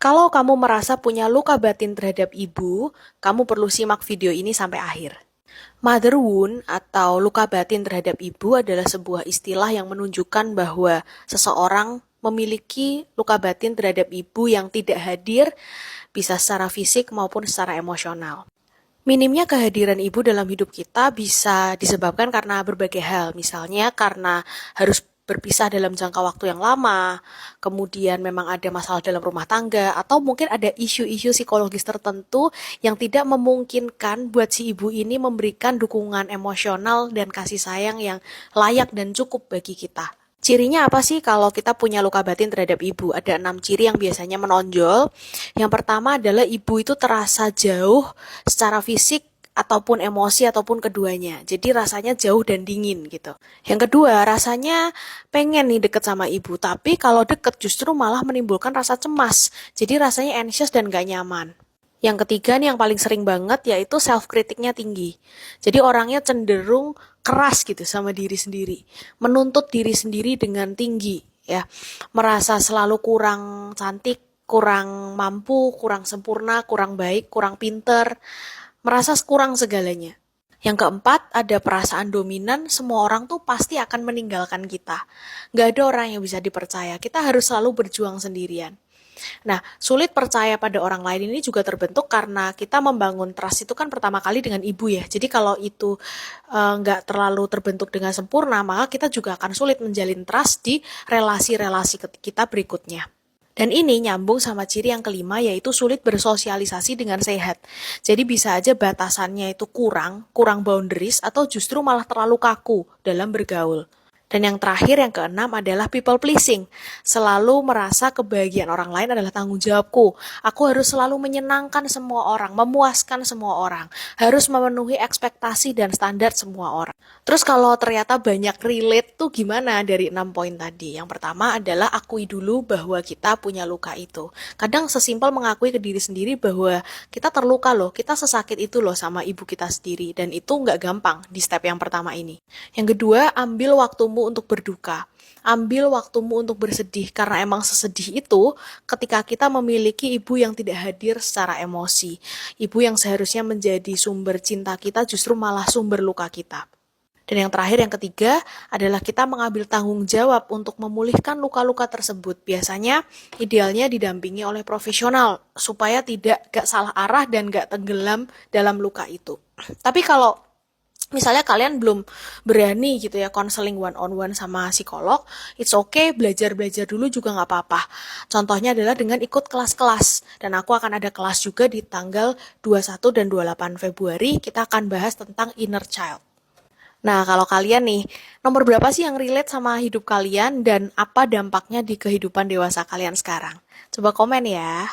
Kalau kamu merasa punya luka batin terhadap ibu, kamu perlu simak video ini sampai akhir. Mother wound atau luka batin terhadap ibu adalah sebuah istilah yang menunjukkan bahwa seseorang memiliki luka batin terhadap ibu yang tidak hadir, bisa secara fisik maupun secara emosional. Minimnya kehadiran ibu dalam hidup kita bisa disebabkan karena berbagai hal, misalnya karena harus berpisah dalam jangka waktu yang lama, kemudian memang ada masalah dalam rumah tangga, atau mungkin ada isu-isu psikologis tertentu yang tidak memungkinkan buat si ibu ini memberikan dukungan emosional dan kasih sayang yang layak dan cukup bagi kita. Cirinya apa sih kalau kita punya luka batin terhadap ibu? Ada 6 ciri yang biasanya menonjol. Yang pertama adalah ibu itu terasa jauh secara fisik ataupun emosi ataupun keduanya. Jadi rasanya jauh dan dingin gitu. Yang kedua, rasanya pengen nih deket sama ibu, tapi kalau deket justru malah menimbulkan rasa cemas. Jadi rasanya anxious dan gak nyaman. Yang ketiga nih yang paling sering banget yaitu self-kritiknya tinggi. Jadi orangnya cenderung keras gitu sama diri sendiri. Menuntut diri sendiri dengan tinggi ya. Merasa selalu kurang cantik, kurang mampu, kurang sempurna, kurang baik, kurang pinter. Merasa kurang segalanya. Yang keempat, ada perasaan dominan, semua orang tuh pasti akan meninggalkan kita. Gak ada orang yang bisa dipercaya, kita harus selalu berjuang sendirian. Nah, sulit percaya pada orang lain ini juga terbentuk karena kita membangun trust itu kan pertama kali dengan ibu ya. Jadi kalau itu nggak terlalu terbentuk dengan sempurna, maka kita juga akan sulit menjalin trust di relasi-relasi kita berikutnya. Dan ini nyambung sama ciri yang kelima yaitu sulit bersosialisasi dengan sehat. Jadi bisa aja batasannya itu kurang boundaries atau justru malah terlalu kaku dalam bergaul. Dan yang terakhir, yang keenam adalah people pleasing. Selalu merasa kebahagiaan orang lain adalah tanggung jawabku. Aku harus selalu menyenangkan semua orang, memuaskan semua orang. Harus memenuhi ekspektasi dan standar semua orang. Terus kalau ternyata banyak relate tuh gimana dari 6 poin tadi? Yang pertama adalah akui dulu bahwa kita punya luka itu. Kadang sesimpel mengakui ke diri sendiri bahwa kita terluka loh, kita sesakit itu loh sama ibu kita sendiri. Dan itu nggak gampang di step yang pertama ini. Yang kedua, ambil waktumu untuk berduka. Ambil waktumu untuk bersedih karena emang sesedih itu ketika kita memiliki ibu yang tidak hadir secara emosi. Ibu yang seharusnya menjadi sumber cinta kita justru malah sumber luka kita. Dan yang terakhir, yang ketiga, adalah kita mengambil tanggung jawab untuk memulihkan luka-luka tersebut. Biasanya idealnya didampingi oleh profesional supaya gak salah arah dan gak tenggelam dalam luka itu. Tapi kalau misalnya kalian belum berani gitu ya konseling one on one sama psikolog, it's okay, belajar-belajar dulu juga nggak apa-apa. Contohnya adalah dengan ikut kelas-kelas. Dan aku akan ada kelas juga di tanggal 21 dan 28 Februari, kita akan bahas tentang inner child. Nah, kalau kalian nih, nomor berapa sih yang relate sama hidup kalian dan apa dampaknya di kehidupan dewasa kalian sekarang? Coba komen ya.